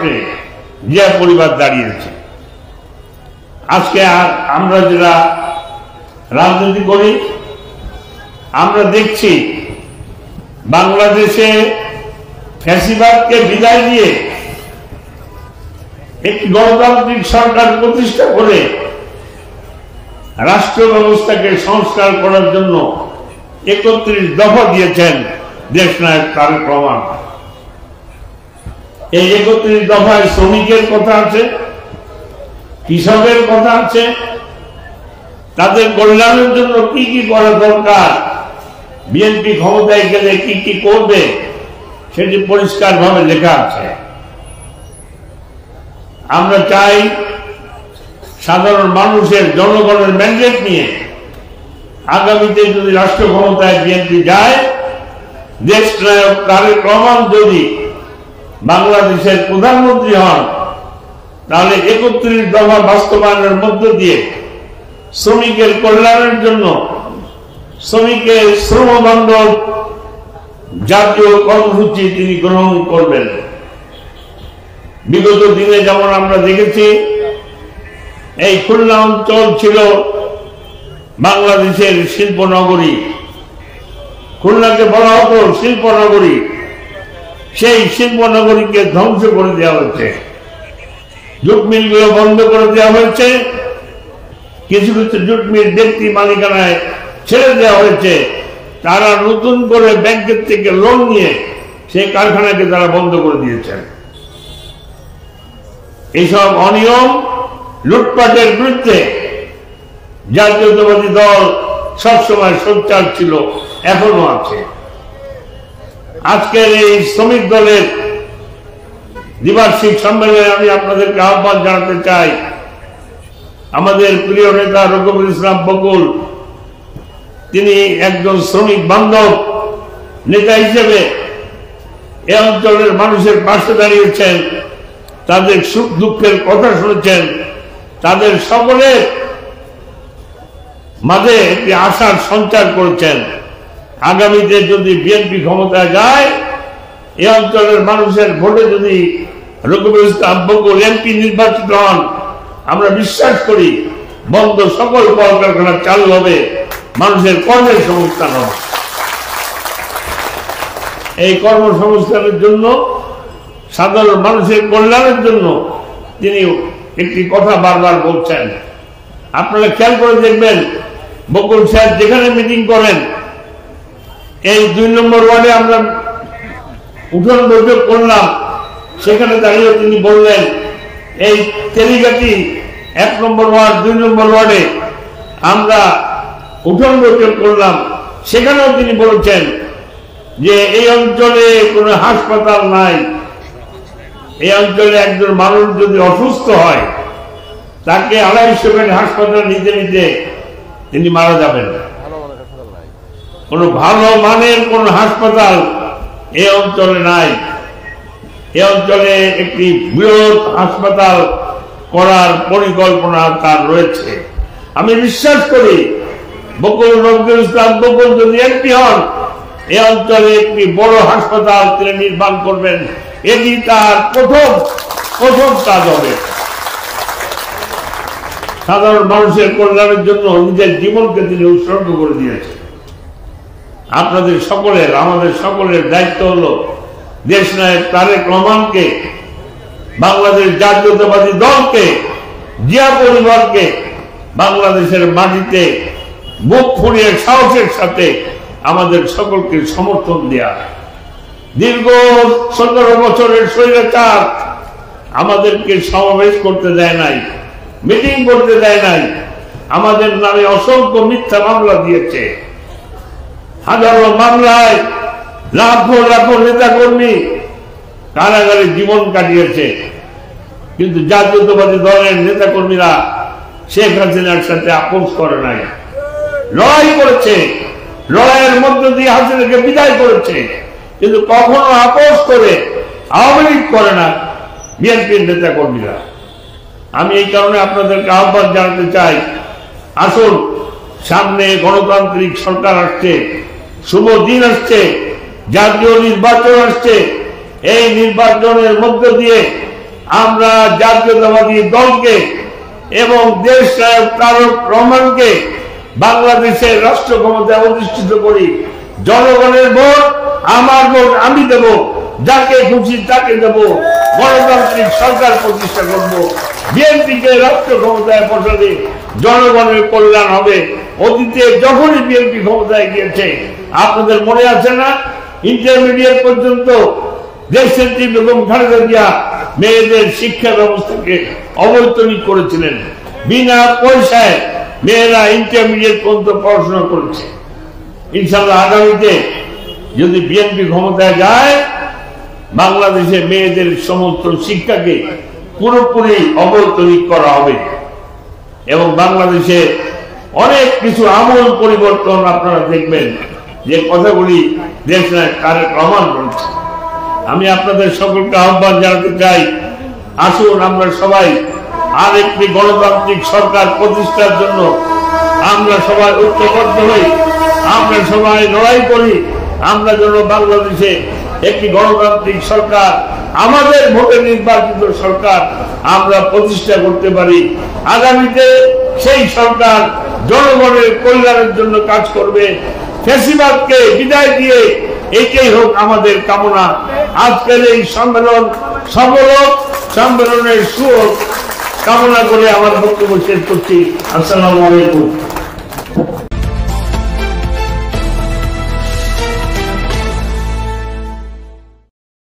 পাশে জিয়া পরিবার দাঁড়িয়েছে। আজকে আমরা যারা রাজনীতি করি আমরা দেখছি বাংলাদেশে ফ্যাসিবাদকে বিদায় দিয়ে একটি গণতান্ত্রিক সরকার প্রতিষ্ঠা করে রাষ্ট্র ব্যবস্থাকে সংস্কার করার জন্য 31 দফা দিয়েছেন দেশনায়ক তারেক রহমান। এই 31 দফায় শ্রমিকের কথা আছে, কৃষকের কথা আছে, তাদের কল্যাণের জন্য কি কি করা দরকার, বিএনপি ক্ষমতায় গেলে কি কি করবে সেটি পরিষ্কারভাবে লেখা আছে। আমরা চাই সাধারণ মানুষের জনগণের ম্যান্ডেট নিয়ে আগামীতে যদি রাষ্ট্র ক্ষমতায় বিএনপি যায়, দেশনায়ক তারেক রহমান যদি বাংলাদেশের প্রধানমন্ত্রী হন, তাহলে 31 দফা বাস্তবায়নের মধ্য দিয়ে শ্রমিকের কল্যাণের জন্য শ্রমিকের শ্রম বান্ধব জাতীয় কর্মসূচি তিনি গ্রহণ করবেন। বিগত দিনে যেমন আমরা দেখেছি এই খুলনা অঞ্চল ছিল বাংলাদেশের শিল্পনগরী, খুলনাকে বলা হতো শিল্পনগরী। সেই শিল্পনগরীকে ধ্বংস করে দেওয়া হয়েছে, জুট মিলগুলো বন্ধ করে দেওয়া হয়েছে, কিছু কিছু জুট মিল ব্যক্তি মালিকানায় ছেড়ে দেওয়া হয়েছে। তারা নতুন করে ব্যাংকের থেকে লোন নিয়ে সেই কারখানাকে তারা বন্ধ করে দিয়েছেন। এইসব অনিয়ম লুটপাটের বিরুদ্ধে জাতীয়তাবাদী দল সবসময় সোচ্চার ছিল, এখনো আছে। আজকের এই শ্রমিক দলের দ্বিবার্ষিক সম্মেলনে আমি আপনাদেরকে আহ্বান জানাতে চাই, আমাদের প্রিয় নেতা রকিবুল ইসলাম বকুল, তিনি একজন শ্রমিক বান্ধব নেতা হিসেবে এই অঞ্চলের মানুষের পাশে দাঁড়িয়েছেন, তাদের সুখ দুঃখের কথা শুনেছেন, তাদের সকলের মাঝে একটি আশার সঞ্চার করেছেন। আগামীতে যদি বিএনপি ক্ষমতায় যায়, এই অঞ্চলের মানুষের ভোটে যদি রকিবুল ইসলাম বকুল এমপি নির্বাচিত হন, আমরা বিশ্বাস করি বন্ধ সকল কলকারখানা চালু হবে, মানুষের কর্মের সংস্থান হবে। এই কর্মসংস্থানের জন্য, সাধারণ মানুষের কল্যাণের জন্য তিনি একটি কথা বারবার বলছেন। আপনারা খেয়াল করে দেখবেন, বকুল সাহেব যেখানে মিটিং করেন, এই 2 নম্বর ওয়ার্ডে আমরা উঠোন বৈঠক করলাম, সেখানে দাঁড়িয়ে তিনি বললেন, এই তেলিঘাটি 1 নম্বর ওয়ার্ড 2 নম্বর ওয়ার্ডে আমরা উঠোন বৈঠক করলাম, সেখানেও তিনি বলেছেন যে এই অঞ্চলে কোনো হাসপাতাল নাই, এই অঞ্চলে একজন মানুষ যদি অসুস্থ হয় তাকে 250 বেড হাসপাতাল নিতে নিতে তিনি মারা যাবেন। কোন ভালো মানের কোন হাসপাতাল এই অঞ্চলে নাই। এই অঞ্চলে একটি বৃহৎ হাসপাতাল করার পরিকল্পনা তার রয়েছে। আমি বিশ্বাস করি রকিবুল ইসলাম বকুল যদি এমপি হন, এই অঞ্চলে একটি বড় হাসপাতাল তিনি নির্মাণ করবেন। এটি তার প্রথম কাজ হবে। সাধারণ মানুষের কল্যাণের জন্য নিজের জীবনকে তিনি উৎসর্গ করে দিয়েছেন। আপনাদের সকলের, আমাদের সকলের দায়িত্ব হল দেশনায়ক তারেক রহমানকে, বাংলাদেশ জাতীয়তাবাদী দলকে, জিয়া পরিবারকে বাংলাদেশের মাটিতে বুক ফুলিয়ে সাহসের সাথে আমাদের সকলকে সমর্থন দেয়া। দীর্ঘ 17 বছরের স্বৈরাচার আমাদেরকে সমাবেশ করতে দেয় নাই, মিটিং করতে দেয় নাই, আমাদের নামে অসংখ্য মিথ্যা মামলা দিয়েছে। হাজারো মামলায় লাখো লাখো নেতা কর্মী কারাগারে জীবন কাটিয়েছে। কিন্তু জাতীয়তাবাদী দলের নেতা কর্মীরা শেখ হাসিনার সাথে আপোষ করে নাই, লড়াই করেছে, লড়াইয়ের মধ্য দিয়ে হাসিনাকে বিদায় করেছে। কিন্তু কখনো আপোষ করে আওয়ামী লীগ করে না বিএনপির নেতা কর্মীরা। আমি এই কারণে আপনাদেরকে আহ্বান জানাতে চাই, আসুন, সামনে গণতান্ত্রিক সরকার আসছে, শুভ দিন আসছে, জাতীয় নির্বাচন আসছে। এই নির্বাচনের মধ্য দিয়ে আমরা জাতীয়তাবাদী দলকে এবং দেশ নায়ক তারেক রহমানকে বাংলাদেশের রাষ্ট্র ক্ষমতায় অধিষ্ঠিত করি। জনগণের ভোট, আমার ভোট আমি দেব, যাকে খুশি তাকে দেব, গণতান্ত্রিক সরকার প্রতিষ্ঠা করব। বিএনপিকে রাষ্ট্র ক্ষমতায় বসালে জনগণের কল্যাণ হবে। অতীতে যখনই বিএনপি ক্ষমতায় গিয়েছে, আপনাদের মনে আছে না, ইন্টারমিডিয়েট পর্যন্ত দেশের বেগম খালেদা জিয়া মেয়েদের শিক্ষা ব্যবস্থাকে অবৈতনিক করেছিলেন। বিনা পয়সায় মেয়েরা ইন্টারমিডিয়েট পর্যন্ত পড়াশোনা করেছে। ইনশাআল্লাহ আগামীতে যদি বিএনপি ক্ষমতায় যায়, বাংলাদেশে মেয়েদের সমস্ত শিক্ষাকে পুরোপুরি অবৈতনিক করা হবে এবং বাংলাদেশে অনেক কিছু আমূল পরিবর্তন আপনারা দেখবেন, যে কথাগুলি দেশ নায়ক তারেক রহমান বলছে। আমি আপনাদের সকলকে আহ্বান জানাতে চাই, আসুন আমরা সবাই আরেকটি গণতান্ত্রিক সরকার প্রতিষ্ঠার জন্য আমরা সবাই ঐক্যবদ্ধ হই, আমরা সবাই লড়াই করি। আমরা যেন বাংলাদেশে একটি গণতান্ত্রিক সরকার, আমাদের ভোটে নির্বাচিত সরকার আমরা প্রতিষ্ঠা করতে পারি। আগামীতে সেই সরকার জনগণের কল্যাণের জন্য কাজ করবে। ফ্যাসিবাদকে বিদায় দিয়ে এটাই হোক আমাদের কামনা। আজকের এই সম্মেলন সফল হোক, সম্মেলনের সুখ কামনা করে আমার বক্তব্য শেষ করছি। আসসালামু আলাইকুম।